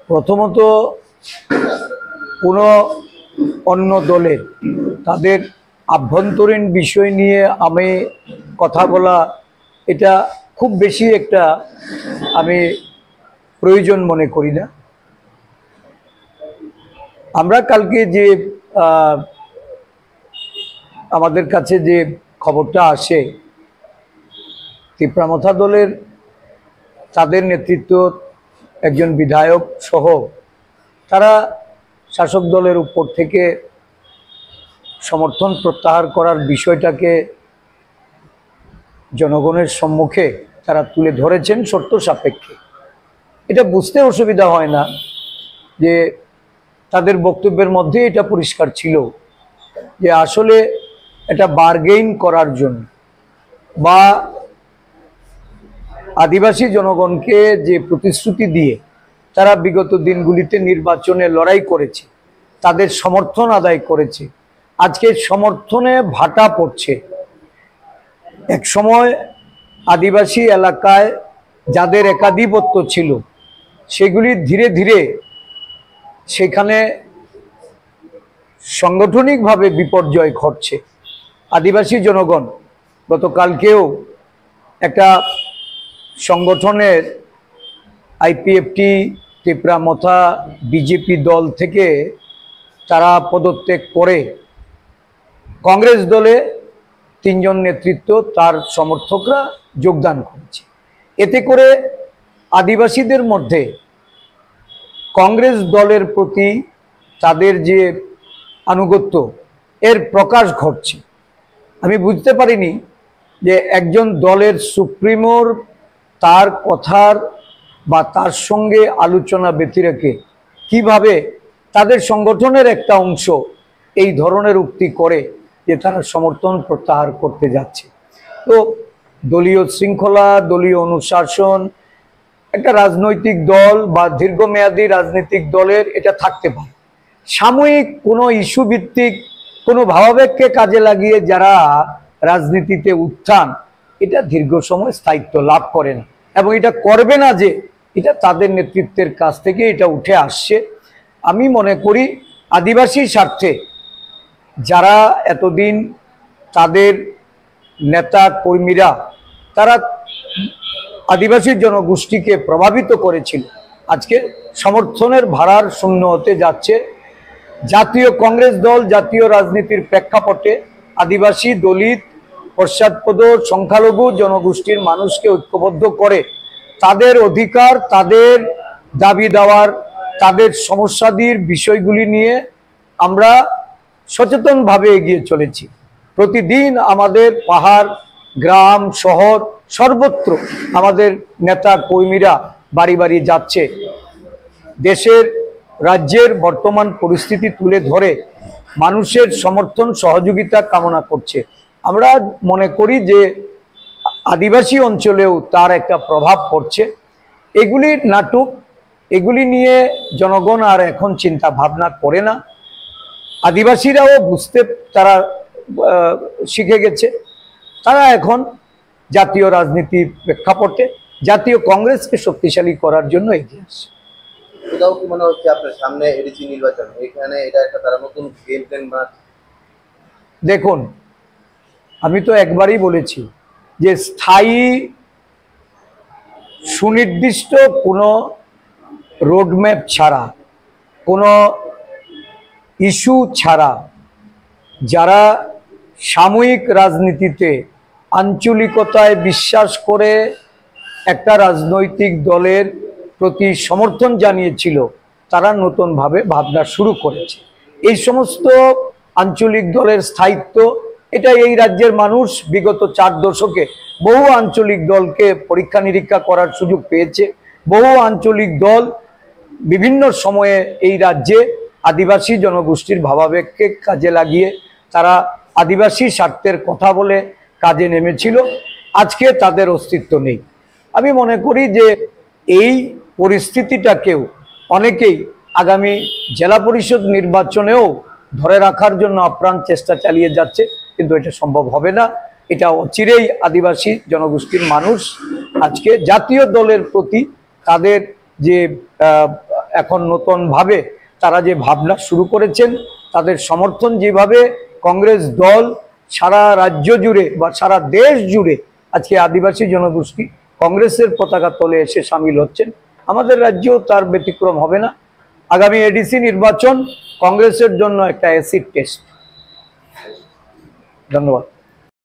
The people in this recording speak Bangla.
প্রথমত কোনো অন্য দলের তাদের আভ্যন্তরীণ বিষয় নিয়ে আমি কথা বলা এটা খুব বেশি একটা আমি প্রয়োজন মনে করি না। আমরা কালকে যে আমাদের কাছে যে খবরটা আসে তিপ্রামথা দলের তাদের নেতৃত্ব একজন বিধায়ক সহ তারা শাসক দলের উপর থেকে সমর্থন প্রত্যাহার করার বিষয়টাকে জনগণের সম্মুখে তারা তুলে ধরেছেন শর্ত সাপেক্ষে। এটা বুঝতে অসুবিধা হয় না যে তাদের বক্তব্যের মধ্যে এটা পরিষ্কার ছিল যে আসলে এটা বার্গেইন করার জন্য বা আদিবাসী জনগণকে যে প্রতিশ্রুতি দিয়ে তারা বিগত দিনগুলিতে নির্বাচনে লড়াই করেছে, তাদের সমর্থন আদায় করেছে, আজকে সমর্থনে ভাটা পড়ছে। এক সময় আদিবাসী এলাকায় যাদের একাধিপত্য ছিল সেগুলি ধীরে ধীরে সেখানে সাংগঠনিকভাবে বিপর্যয় ঘটছে। আদিবাসী জনগণ গতকালকেও একটা সংগঠনের আইপিএফটি তিপ্রামথা বিজেপি দল থেকে তারা পদত্যাগ করে কংগ্রেস দলে 3 জন নেতৃত্ব তার সমর্থকরা যোগদান করেছে। এতে করে আদিবাসীদের মধ্যে কংগ্রেস দলের প্রতি তাদের যে আনুগত্য এর প্রকাশ ঘটছে। আমি বুঝতে পারিনি যে একজন দলের সুপ্রিমোর তার কথার বা তার সঙ্গে আলোচনা ব্যতিরেকে কিভাবে তাদের সংগঠনের একটা অংশ এই ধরনের উক্তি করে যে তারা সমর্থন প্রত্যাহার করতে যাচ্ছে। তো দলীয় শৃঙ্খলা, দলীয় অনুশাসন একটা রাজনৈতিক দল বা দীর্ঘমেয়াদী রাজনৈতিক দলের এটা থাকতে পারে। সাময়িক কোনো ইস্যু ভিত্তিক কোনো ভাবাবেগকে কাজে লাগিয়ে যারা রাজনীতিতে উত্থান, এটা দীর্ঘ সময় স্থায়িত্ব লাভ করে না এবং এটা করবে না, যে এটা তাদের নেতৃত্বের কাছ থেকে এটা উঠে আসছে। আমি মনে করি আদিবাসী স্বার্থে যারা এতদিন তাদের নেতা কর্মীরা তারা আদিবাসী জনগোষ্ঠীকে প্রভাবিত করেছিল, আজকে সমর্থনের ভাড়ার শূন্য হতে যাচ্ছে। জাতীয় কংগ্রেস দল জাতীয় রাজনীতির প্রেক্ষাপটে আদিবাসী, দলিত, পশ্চাৎপদ, সংখ্যালঘু জনগোষ্ঠীর মানুষকে ঐক্যবদ্ধ করে তাদের অধিকার, তাদের দাবি দেওয়ার, তাদের সমস্যাদির বিষয়গুলি নিয়ে আমরা সচেতনভাবে এগিয়ে চলেছি। প্রতিদিন আমাদের পাহাড়, গ্রাম, শহর সর্বত্র আমাদের নেতা কর্মীরা বাড়ি বাড়ি যাচ্ছে, দেশের রাজ্যের বর্তমান পরিস্থিতি তুলে ধরে মানুষের সমর্থন সহযোগিতা কামনা করছে। আমরা মনে করি যে আদিবাসী অঞ্চলেও তার একটা প্রভাব পড়ছে। এগুলি নাটক, এগুলি নিয়ে জনগণ আর এখন চিন্তা ভাবনা করে না। আদিবাসীরাও বুঝতে তারা শিখে গেছে। তারা এখন জাতীয় রাজনীতির প্রেক্ষাপটে জাতীয় কংগ্রেসকে শক্তিশালী করার জন্য এগিয়ে আসছে। কোথাও কি মনে হচ্ছে আপনার সামনে এডিসি নির্বাচন, এখানে এটা একটা তারা নতুন গেম প্ল্যান বানাচ্ছে? দেখুন, আমি তো একবারই বলেছি যে স্থায়ী সুনির্দিষ্ট কোনো রোডম্যাপ ছাড়া, কোনো ইস্যু ছাড়া যারা সাময়িক রাজনীতিতে আঞ্চলিকতায় বিশ্বাস করে একটা রাজনৈতিক দলের প্রতি সমর্থন জানিয়েছিল, তারা নতুনভাবে ভাবনা শুরু করেছে। এই সমস্ত আঞ্চলিক দলের স্থায়িত্ব, এটা এই রাজ্যের মানুষ বিগত 4 দশকে বহু আঞ্চলিক দলকে পরীক্ষা নিরীক্ষা করার সুযোগ পেয়েছে। বহু আঞ্চলিক দল বিভিন্ন সময়ে এই রাজ্যে আদিবাসী জনগোষ্ঠীর ভাবাবেগকে কাজে লাগিয়ে তারা আদিবাসী স্বার্থের কথা বলে কাজে নেমেছিল। আজকে তাদের অস্তিত্ব নেই। আমি মনে করি যে এই পরিস্থিতিটাকেও অনেকেই আগামী জেলা পরিষদ নির্বাচনেও ধরে রাখার জন্য আপ্রাণ চেষ্টা চালিয়ে যাচ্ছে, কিন্তু এটা সম্ভব হবে না। এটা অচিরেই আদিবাসী জনগোষ্ঠীর মানুষ আজকে জাতীয় দলের প্রতি তাদের যে এখন নতুনভাবে তারা যে ভাবনা শুরু করেছেন, তাদের সমর্থন যেভাবে কংগ্রেস দল সারা রাজ্য জুড়ে বা সারা দেশ জুড়ে আজকে আদিবাসী জনগোষ্ঠী কংগ্রেসের পতাকা তলে এসে সামিল হচ্ছেন, আমাদের রাজ্যেও তার ব্যতিক্রম হবে না। আগামী এডিসি নির্বাচন কংগ্রেসের জন্য একটা অ্যাসিড টেস্ট। ধন্যবাদ।